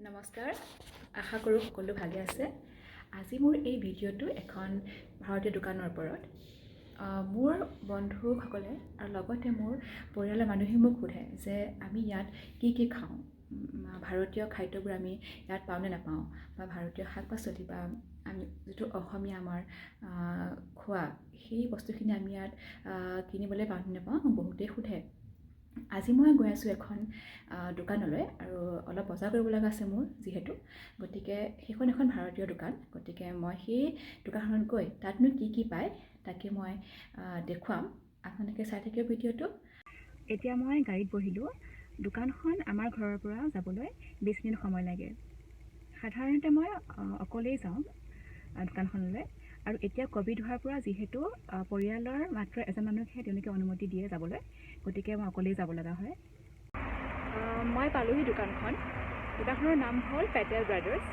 নমস্কাৰ, আশা কৰোঁ সকলো ভালে আছে। আজি মোৰ এই ভিডিঅ'টো এখন ভাৰতীয় দোকানৰ ওপৰত। মোৰ বন্ধুসকলে আৰু লগতে মোৰ পৰিয়ালৰ মানুহে মোক সোধে যে আমি ইয়াত কি খাওঁ, ভাৰতীয় খাদ্যবোৰ আমি ইয়াত পাওঁ নে নাপাওঁ, বা ভাৰতীয় শাক পাচলি বা আমি যিটো অসমীয়া আমাৰ খোৱা সেই বস্তুখিনি আমি ইয়াত কিনিবলৈ পাওঁ নে নাপাওঁ বহুতেই সোধে। আজি মই গৈ আছোঁ এখন দোকানলৈ আৰু অলপ বজাৰ কৰিব লগা আছে মোৰ যিহেতু, গতিকে সেইখন এখন ভাৰতীয় দোকান। গতিকে মই সেই দোকানখনত গৈ তাতনো কি পায় তাকে মই দেখুৱাম। আপোনালোকে চাই থাকিব ভিডিঅ'টো। এতিয়া মই গাড়ীত বহিলোঁ। দোকানখন আমাৰ ঘৰৰ পৰা যাবলৈ 20 মিনিট সময় লাগে। সাধাৰণতে মই অকলেই যাওঁ দোকানখনলৈ, আৰু এতিয়া ক'ভিড হোৱাৰ পৰা যিহেতু পৰিয়ালৰ মাত্ৰ এজন মানুহকহে তেওঁলোকে অনুমতি দিয়ে যাবলৈ, গতিকে মই অকলেই যাব লগা হয়। মই পালোহি দোকানখনৰ নাম হ'ল পেটেল ব্ৰাদাৰ্ছ।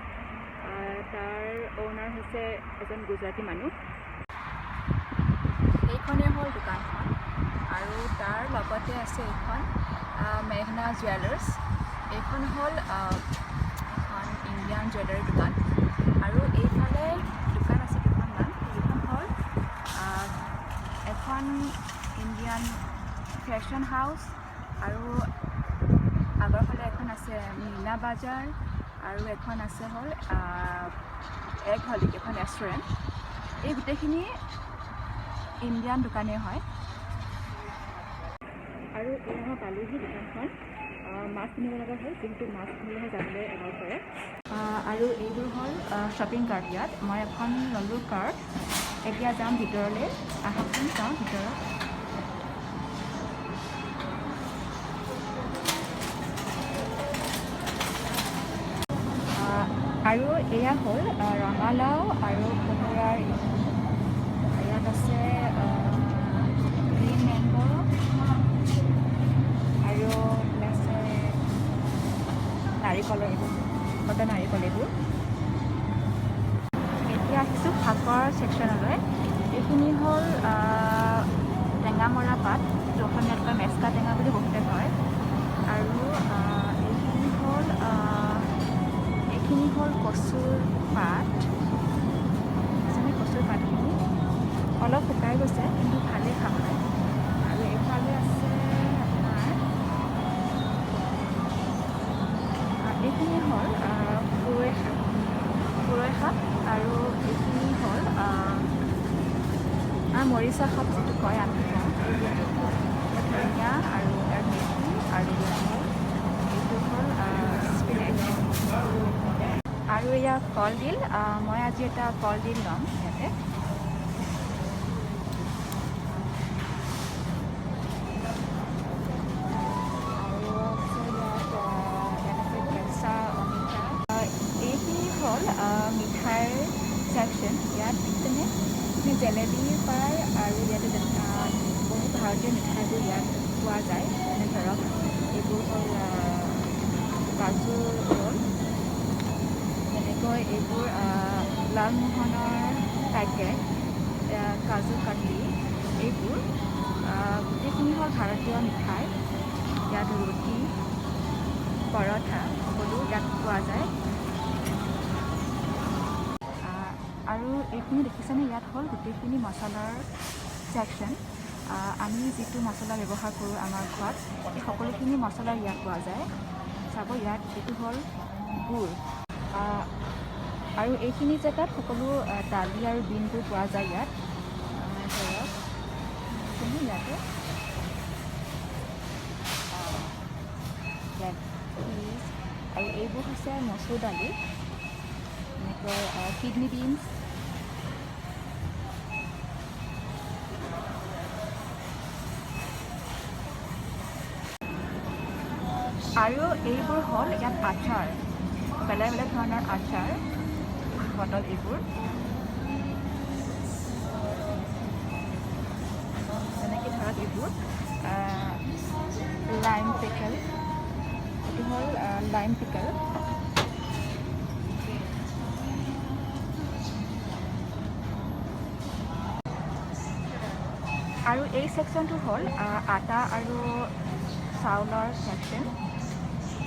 তাৰ অ'নাৰ হৈছে এজন গুজৰাটী মানুহ। এইখনেই হ'ল দোকানখন, আৰু তাৰ লগতে আছে এইখন মেঘনা জুৱেলাৰ্ছ। এইখন হ'ল এখন ইণ্ডিয়ান জুৱেলাৰী দোকান, আৰু এইফালে দোকান আছে দুখনমান। সেইখন হ'ল এখন ইণ্ডিয়ান ফেশ্বন হাউচ, আৰু আগৰ ফালে এখন আছে মীনা বাজাৰ, আৰু এখন আছে হ'ল এগ হলিক, এখন ৰেষ্টুৰেণ্ট। এই গোটেইখিনি ইণ্ডিয়ান দোকানেই হয়। আৰু এই মই পালোহি দোকানখন। মাছ কিনিব লগা হ'ল, যিহেতু মাছ কিনিলেহে যাবলৈ এলাউ কৰে। আৰু এইবোৰ হ'ল শ্বপিং কাৰ্ট। ইয়াত মই এখন ল'লোঁ কাৰ্ট। এতিয়া যাম ভিতৰলৈ। আহকচোন যাওঁ ভিতৰত। আৰু এয়া হ'ল ৰঙালাও আৰু কোমোৰাৰ। ইয়াত আছে গ্ৰীণ মেংগ' আৰু আছে নাৰিকলৰ, এইবোৰ কটা নাৰিকল এইবোৰ। এতিয়া আহিছোঁ শাকৰ ছেকশ্যনলৈ। এইখিনি হ'ল টেঙামৰা পাত, যিটো অসমীয়াত কয় মেচকা টেঙা বুলি বহুতে কয়। আৰু এইখিনি হ'ল কচুৰ পাত। কচুৰ পাতখিনি অলপ শুকাই গৈছে, কিন্তু ভালেই খাবলৈ। আৰু এইফালে আছে আপোনাৰ এইখিনি হ'ল পুৰৈ শাক, আৰু এইখিনি হ'ল মৰিচা শাক যিটো কয় আমি কওঁ, ধনিয়া আৰু মেথি, আৰু এইটো হ'ল স্পিনেচ। আৰু এয়া কলডিল। মই আজি এটা কলডিল ল'ম ইয়াতে। এইখিনি হ'ল মিঠাইৰ ছেকশ্যন। ইয়াত তেনে জেলেবী পায়, আৰু ইয়াতে বহু ভাৰতীয় মিঠাইবোৰ ইয়াত পোৱা যায়। যেনে ধৰক এইবোৰ হ'ল কাজু ৰ'ল, যেনেকৈ এইবোৰ লালমোহনৰ পেকেট, কাজু কাটলি, এইবোৰ গোটেইখিনি হ'ল ভাৰতীয় মিঠাই। ইয়াত ৰুটি, পৰঠা সকলো ইয়াত পোৱা যায়। আৰু এইখিনি দেখিছেনে, ইয়াত হ'ল গোটেইখিনি মছলাৰ ছেকশ্যন। আমি যিটো মছলা ব্যৱহাৰ কৰোঁ আমাৰ খোৱাত, এই সকলোখিনি মছলা ইয়াত পোৱা যায়। চাব, ইয়াত এইটো হ'ল গুড়। আৰু এইখিনি জেগাত সকলো দালি আৰু বিনবোৰ পোৱা যায় ইয়াত। ধৰক ইয়াতে পিচ, আৰু এইবোৰ হৈছে মচুৰ দালি, এনেকৈ কিডনী বিনছ, আৰু এইবোৰ হ'ল ইয়াত আচাৰ, বেলেগ বেলেগ ধৰণৰ আচাৰ বটল। এইবোৰ যেনেকৈ ধৰক এইবোৰ লাইম পিকল, এইটো হ'ল লাইম পিকল। আৰু এই ছেকশ্যনটো হ'ল আটা আৰু চাউলৰ ছেকশ্যন।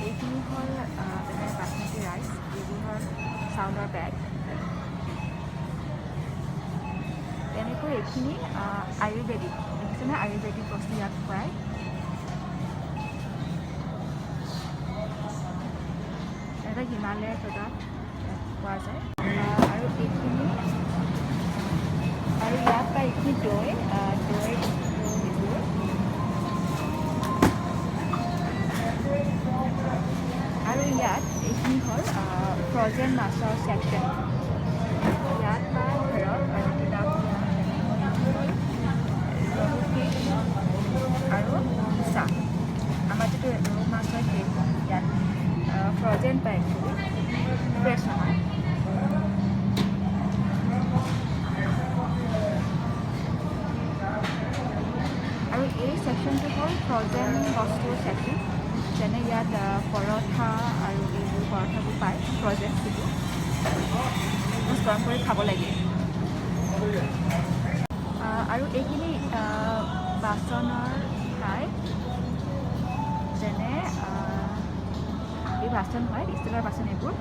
এইখিনি হ'ল বাচমতি ৰাইচ। চাউলৰ বেগ তেনেকৈ এইখিনি আয়ুৰ্বেদিক দেখিছেনে আয়ুৰ্বেদিক বস্তু ইয়াত পায় এটা হিমালয় প্ৰডাক্ট পোৱা যায় আৰু এইখিনি আৰু ইয়াত পায় এইখিনি দৈ এইবোৰ আৰু ইয়াত এইখিনি হ'ল ফ্ৰজেন মাছৰ ছেকশ্যন ইয়াত পায় ধৰক আৰু চাহ আমাৰ যিটো ৰৌ মাছৰ সেইটো ইয়াত ফ্ৰজেন পায় একচুৱেলি ফ্ৰেছ নহয় আৰু এই ছেকশ্যনটো হ'ল ফ্ৰজেন বস্তুৰ ছেকশ্যন যেনে ইয়াত পৰঠা আৰু এইবোৰ পৰঠাবোৰ পায় ফ্ৰজেন সেইটো গৰম কৰি খাব লাগে আৰু এইখিনি বাচনৰ ঠাই যেনে এই বাচন হয় ষ্টিলৰ বাচন এইবোৰ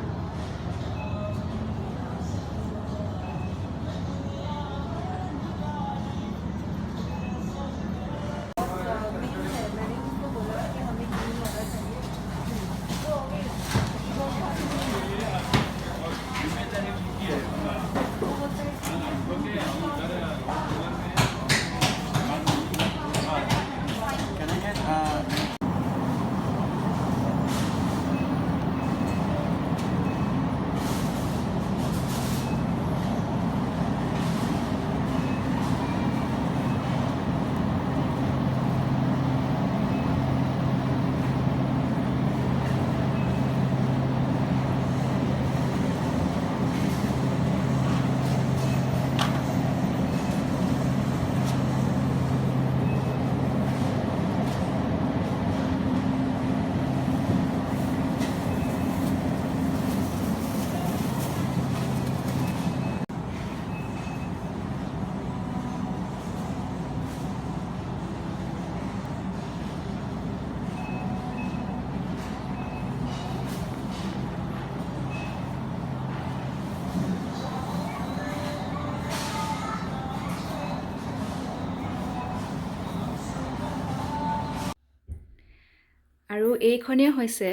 আৰু এইখনেই হৈছে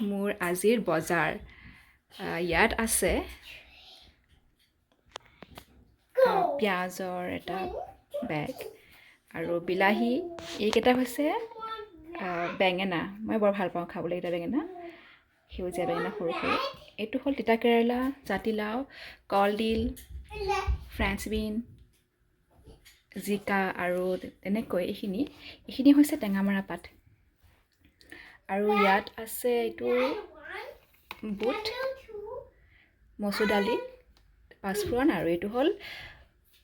মোৰ আজিৰ বজাৰ ইয়াত আছে পিঁয়াজৰ এটা বেগ আৰু বিলাহী এইকেইটা হৈছে বেঙেনা মই বৰ ভাল পাওঁ খাবলৈ এইকেইটা বেঙেনা সেউজীয়া বেঙেনা সৰু সৰু এইটো হ'ল তিতাকেৰেলা জাতিলাও কলডিল ফ্ৰেঞ্চ বিন জিকা আৰু তেনেকৈ এইখিনি হৈছে টেঙামৰা পাত আৰু ইয়াত আছে এইটো বুট মচুৰ দালি পাঁচফোৰণ আৰু এইটো হ'ল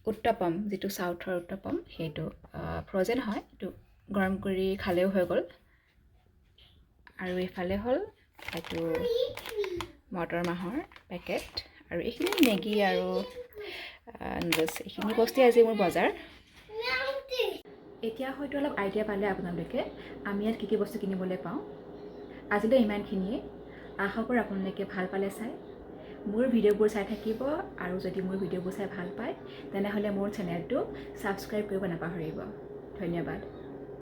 উত্তপম যিটো চাউথৰ উত্তপম সেইটো ফ্ৰজেন হয় এইটো গৰম কৰি খালেও হৈ গ'ল আৰু এইফালে হ'ল এইটো মটৰ মাহৰ পেকেট আৰু এইখিনি মেগী আৰু নুডলছ এইখিনি বস্তুৱেই আজি মোৰ বজাৰ এতিয়া হয়তো অলপ আইডিয়া পালে আপোনালোকে আমি ইয়াত কি বস্তু কিনিবলৈ পাওঁ আজিলৈ ইমানখিনিয়ে আশা কৰোঁ আপোনালোকে ভাল পালে চাই মোৰ ভিডিঅ'বোৰ চাই থাকিব আৰু যদি মোৰ ভিডিঅ'বোৰ চাই ভাল পায় তেনেহ'লে মোৰ চেনেলটো ছাবস্ক্ৰাইব কৰিব নাপাহৰিব ধন্যবাদ